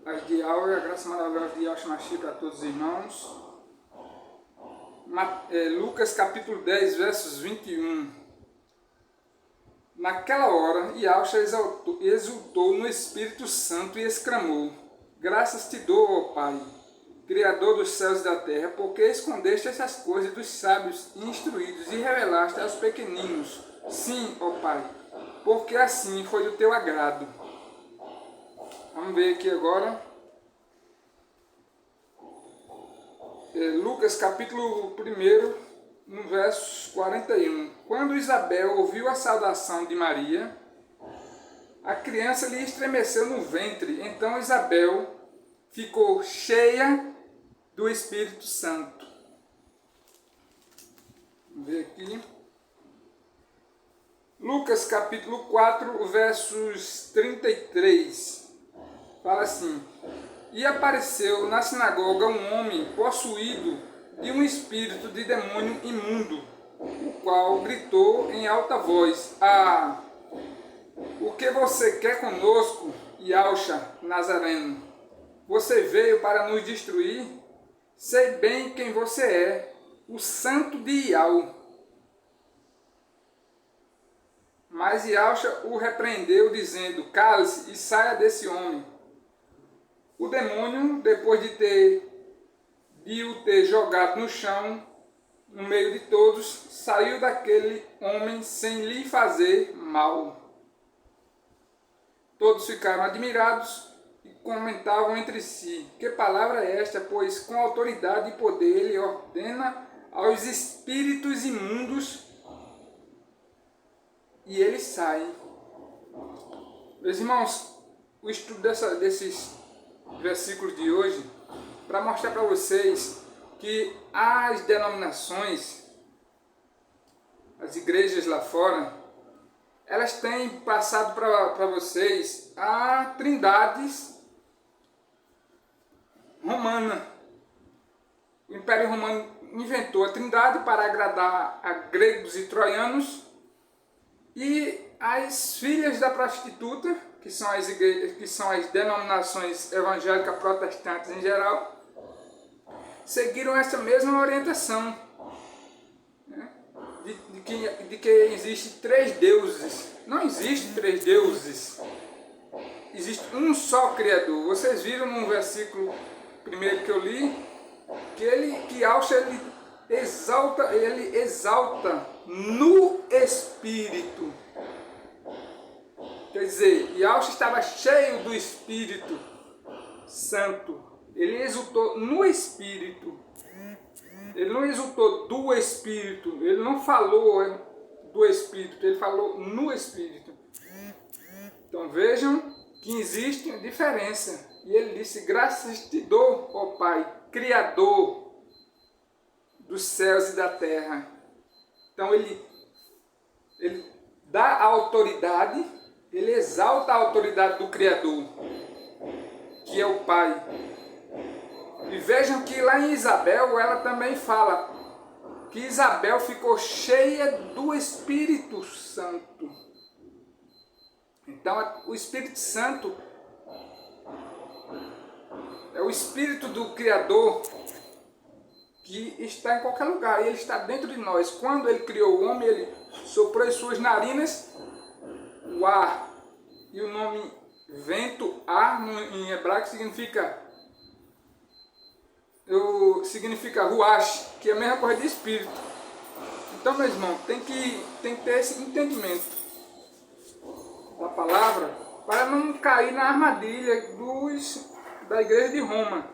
Paz de Aura, a graça maravilhosa de Yahshua Mashiach para todos os irmãos. Lucas capítulo 10, versos 21. Naquela hora, Yahshua exultou no Espírito Santo e exclamou: Graças te dou, ó Pai, Criador dos céus e da terra, porque escondeste essas coisas dos sábios e instruídos e revelaste aos pequeninos. Sim, ó Pai, porque assim foi do teu agrado. Vamos ver aqui agora. Lucas capítulo 1, no verso 41. Quando Isabel ouviu a saudação de Maria, a criança lhe estremeceu no ventre. Então Isabel ficou cheia do Espírito Santo. Vamos ver aqui. Lucas capítulo 4, versos 33. Fala assim: E apareceu na sinagoga um homem possuído de um espírito de demônio imundo, o qual gritou em alta voz: Ah, o que você quer conosco, Yahshua Nazareno? Você veio para nos destruir? Sei bem quem você é, o santo de Yahweh. Mas Yahshua o repreendeu, dizendo: Cale-se e saia desse homem. O demônio, depois de o ter jogado no chão, no meio de todos, saiu daquele homem sem lhe fazer mal. Todos ficaram admirados e comentavam entre si: Que palavra é esta? Pois com autoridade e poder ele ordena aos espíritos imundos e eles saem. Meus irmãos, o estudo desses versículos de hoje, para mostrar para vocês que as denominações, as igrejas lá fora, elas têm passado para vocês a trindades romana. O Império Romano inventou a trindade para agradar a gregos e troianos, e as filhas da prostituta, que são as denominações evangélicas protestantes em geral, seguiram essa mesma orientação, né? de que existe três deuses. Não existe três deuses, existe um só Criador. Vocês viram no versículo primeiro que eu li, que Yahshua ele exalta no Espírito. Quer dizer, Yahshua estava cheio do Espírito Santo. Ele exultou no Espírito. Ele não exultou do Espírito. Ele não falou do Espírito. Ele falou no Espírito. Então vejam que existe uma diferença. E ele disse: Graças te dou, ó Pai, Criador dos céus e da terra. Então ele dá a autoridade, ele exalta a autoridade do Criador, que é o Pai. E vejam que lá em Isabel, ela também fala que Isabel ficou cheia do Espírito Santo. Então o Espírito Santo é o Espírito do Criador, que está em qualquer lugar, e ele está dentro de nós. Quando ele criou o homem, ele soprou em suas narinas o ar, e o nome vento, ar, em hebraico significa ruach, que é a mesma coisa de espírito. Então, meu irmão, tem que ter esse entendimento da palavra, para não cair na armadilha da igreja de Roma,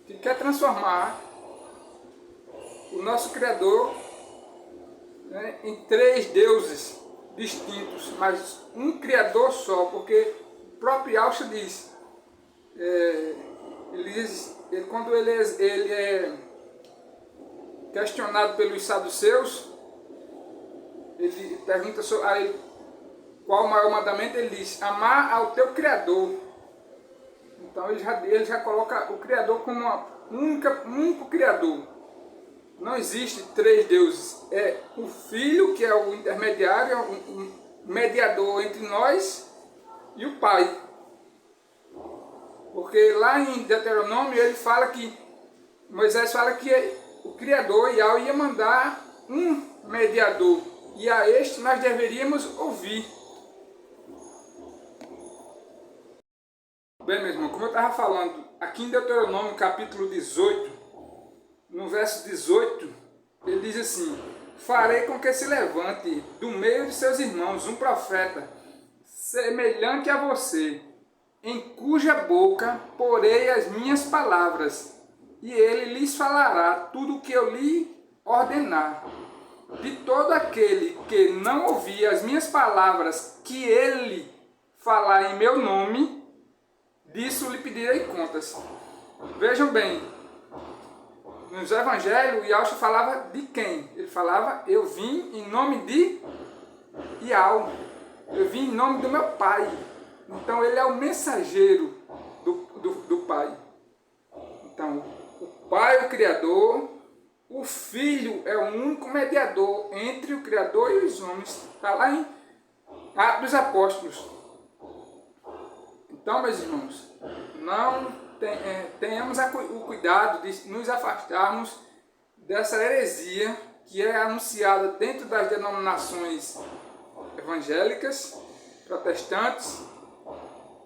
que quer transformar o nosso Criador, né, em três deuses distintos, mas um Criador só, porque o próprio Yahshua diz, quando ele é questionado pelos saduceus, ele pergunta a ele qual o maior mandamento. Ele diz: amar ao teu Criador. Então ele já coloca o Criador como um único Criador. Não existe três deuses. É o Filho, que é o intermediário, o mediador entre nós, e o Pai. Porque lá em Deuteronômio ele fala que, Moisés fala que o Criador, Yahweh, ia mandar um mediador, e a este nós deveríamos ouvir. Bem, meu irmão, como eu estava falando, aqui em Deuteronômio capítulo 18, no verso 18, ele diz assim: farei com que se levante do meio de seus irmãos um profeta, semelhante a você, em cuja boca porei as minhas palavras, e ele lhes falará tudo o que eu lhe ordenar. De todo aquele que não ouvir as minhas palavras que ele falar em meu nome, disso lhe pedirei contas. Vejam bem, nos evangelhos, Yahshua falava de quem? Ele falava: eu vim em nome de Yahweh, eu vim em nome do meu Pai. Então ele é o mensageiro do Pai. Então, o Pai, o Criador, o Filho é o único mediador entre o Criador e os homens. Está lá em Atos dos Apóstolos. Então, meus irmãos, não tenhamos o cuidado de nos afastarmos dessa heresia que é anunciada dentro das denominações evangélicas, protestantes,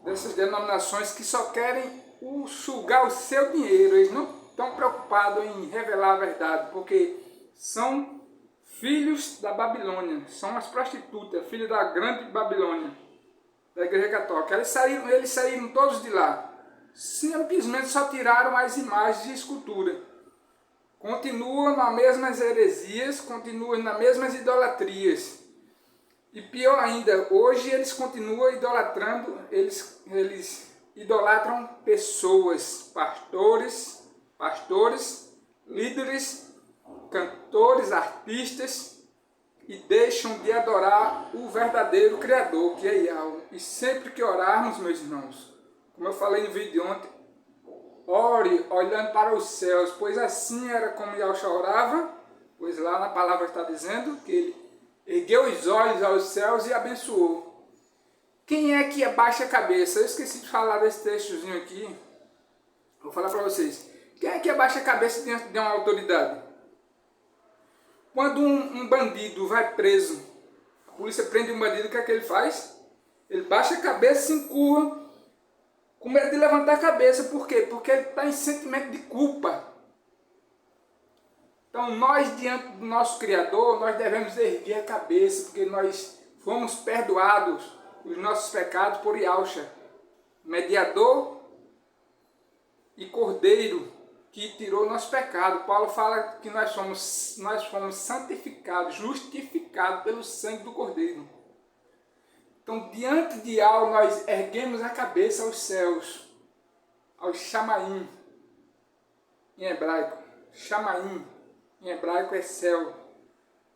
dessas denominações que só querem sugar o seu dinheiro. Eles não estão preocupados em revelar a verdade, porque são filhos da Babilônia, são as prostitutas, filhos da grande Babilônia, da Igreja Católica. Eles saíram todos de lá, simplesmente só tiraram as imagens de escultura. Continuam nas mesmas heresias, continuam nas mesmas idolatrias. E pior ainda, hoje eles continuam idolatrando, eles idolatram pessoas, pastores, líderes, cantores, artistas, e deixam de adorar o verdadeiro Criador, que é Yahweh. E sempre que orarmos, meus irmãos, como eu falei no vídeo de ontem, ore olhando para os céus, pois assim era como Yahshua orava, pois lá na palavra está dizendo que ele ergueu os olhos aos céus e abençoou. Quem é que abaixa a cabeça? Eu esqueci de falar desse textozinho aqui. Vou falar para vocês. Quem é que abaixa a cabeça diante de uma autoridade? Quando um bandido vai preso, a polícia prende um bandido, o que é que ele faz? Ele baixa a cabeça, se encurra, com medo de levantar a cabeça. Por quê? Porque ele está em sentimento de culpa. Então nós, diante do nosso Criador, nós devemos erguer a cabeça, porque nós fomos perdoados os nossos pecados por Yahshua, mediador e cordeiro, que tirou o nosso pecado. Paulo fala que nós fomos santificados, justificados pelo sangue do cordeiro. Então, diante de Yahweh, nós erguemos a cabeça aos céus, aos Shamaim, em hebraico. Shamaim, em hebraico, é céu,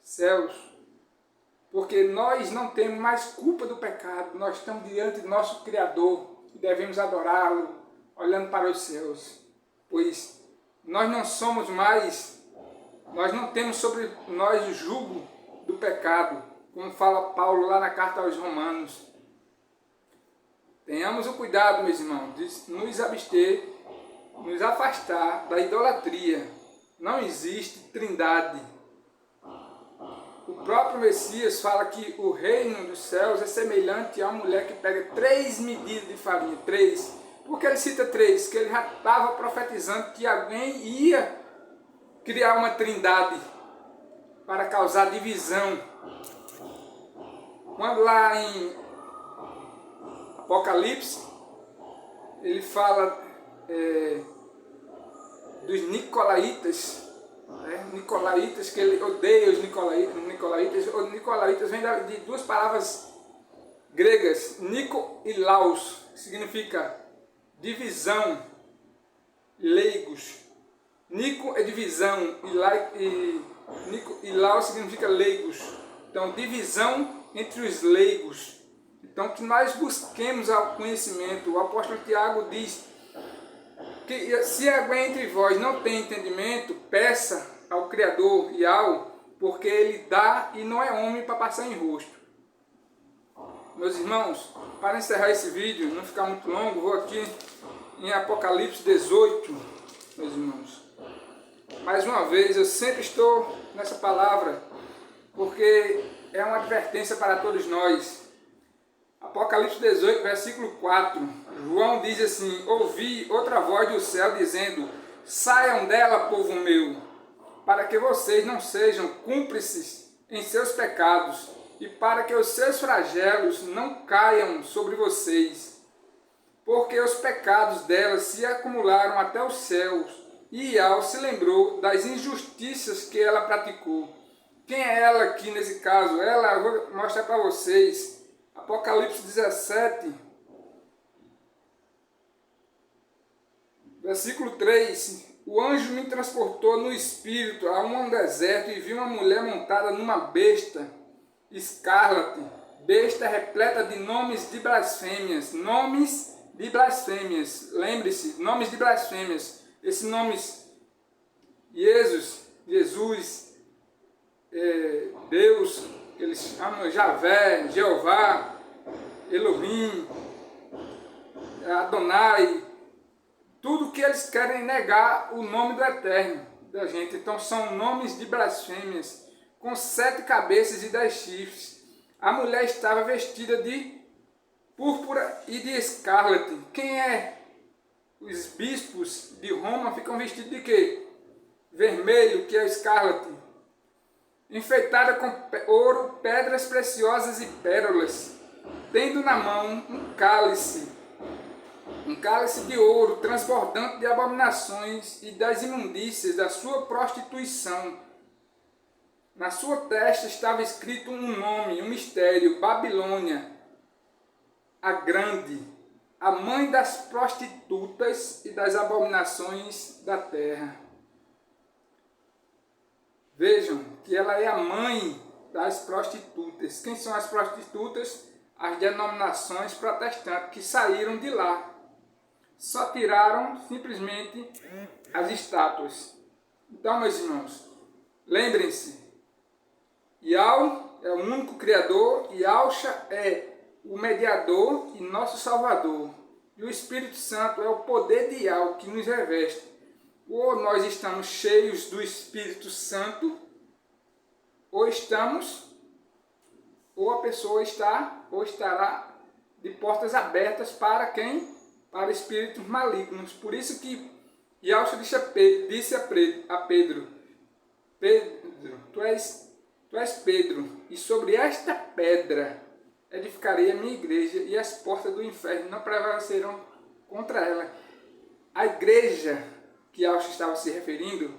céus. Porque nós não temos mais culpa do pecado, nós estamos diante do nosso Criador e devemos adorá-lo, olhando para os céus. Pois nós não somos mais, nós não temos sobre nós o jugo do pecado, como fala Paulo lá na carta aos Romanos. Tenhamos o cuidado, meus irmãos, de nos abster, nos afastar da idolatria. Não existe trindade. O próprio Messias fala que o reino dos céus é semelhante a uma mulher que pega 3 medidas de farinha. 3. Por que ele cita 3? Que ele já estava profetizando que alguém ia criar uma trindade para causar divisão. Quando lá em Apocalipse, ele fala dos Nicolaitas, Nicolaitas, que ele odeia os Nicolaitas. Os Nicolaitas vem de duas palavras gregas, Nico e Laos, que significa divisão, leigos. Nico é divisão e Laos significa leigos. Então, divisão entre os leigos. Então, que nós busquemos o conhecimento. O apóstolo Tiago diz que se alguém entre vós não tem entendimento, peça ao Criador, Yahweh, porque Ele dá e não é homem para passar em rosto. Meus irmãos, para encerrar esse vídeo, não ficar muito longo, vou aqui em Apocalipse 18, meus irmãos. Mais uma vez, eu sempre estou nessa palavra, porque é uma advertência para todos nós. Apocalipse 18, versículo 4, João diz assim: ouvi outra voz do céu dizendo: saiam dela, povo meu, para que vocês não sejam cúmplices em seus pecados, e para que os seus flagelos não caiam sobre vocês. Porque os pecados dela se acumularam até os céus, e Ial se lembrou das injustiças que ela praticou. Quem é ela aqui nesse caso? Ela, eu vou mostrar para vocês. Apocalipse 17, versículo 3. O anjo me transportou no espírito a um deserto e vi uma mulher montada numa besta escarlate, besta repleta de nomes de blasfêmias. Nomes de blasfêmias. Lembre-se, nomes de blasfêmias. Esses nomes: Jesus, Deus, que eles chamam Javé, Jeová, Elohim, Adonai, tudo que eles querem negar o nome do Eterno da gente. Então são nomes de blasfêmias, com 7 cabeças e 10 chifres. A mulher estava vestida de púrpura e de escarlate. Quem é? Os bispos de Roma ficam vestidos de quê? Vermelho, que é escarlate. Enfeitada com ouro, pedras preciosas e pérolas, tendo na mão um cálice de ouro, transbordante de abominações e das imundícias da sua prostituição. Na sua testa estava escrito um nome, um mistério: Babilônia, a Grande, a mãe das prostitutas e das abominações da terra. Vejam que ela é a mãe das prostitutas. Quem são as prostitutas? As denominações protestantes que saíram de lá. Só tiraram simplesmente as estátuas. Então, meus irmãos, lembrem-se, Ial é o único Criador, Yahshua é o mediador e nosso Salvador. E o Espírito Santo é o poder de Ial que nos reveste. Ou nós estamos cheios do Espírito Santo, ou a pessoa está ou estará de portas abertas para quem? Para espíritos malignos. Por isso que Yahshua disse a Pedro: Pedro, tu és Pedro, e sobre esta pedra edificarei a minha igreja, e as portas do inferno não prevalecerão contra ela. A igreja que Yahshua estava se referindo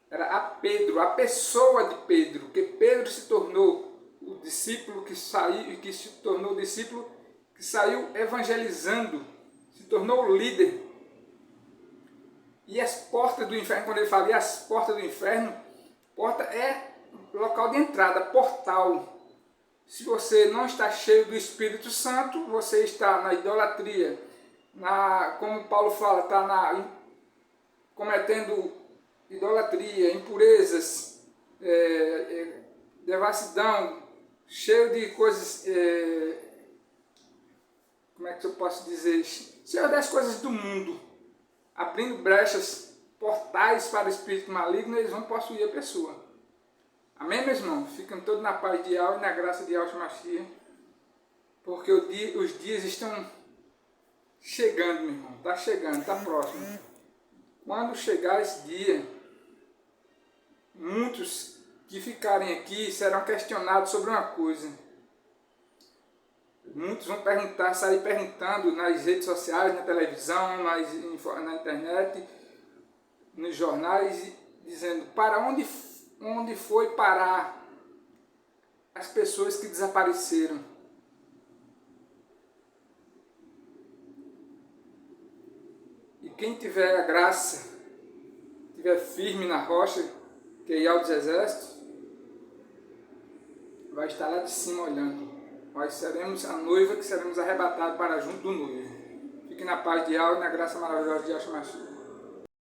era a Pedro, a pessoa de Pedro, que Pedro se tornou o discípulo que saiu evangelizando, se tornou o líder. E as portas do inferno, quando ele fala as portas do inferno, porta é local de entrada, portal. Se você não está cheio do Espírito Santo, você está na idolatria, como Paulo fala, está cometendo idolatria, impurezas, devassidão, cheio de coisas, como é que eu posso dizer, cheio das coisas do mundo, abrindo brechas, portais para o espírito maligno, eles vão possuir a pessoa. Amém, meus irmãos? Ficam todos na paz de Yahweh e na graça de Yahshua Mashiach, porque os dias estão chegando, meu irmão, está chegando, está próximo. Quando chegar esse dia, muitos que ficarem aqui serão questionados sobre uma coisa. Muitos vão sair perguntando nas redes sociais, na televisão, na internet, nos jornais, dizendo: para onde foi parar as pessoas que desapareceram? E quem tiver a graça, estiver firme na rocha, que é Yahweh dos Exércitos, vai estar lá de cima olhando. Nós seremos a noiva que seremos arrebatados para junto do noivo. Fique na paz de Yahweh e na graça maravilhosa de Yahshua Mashiach.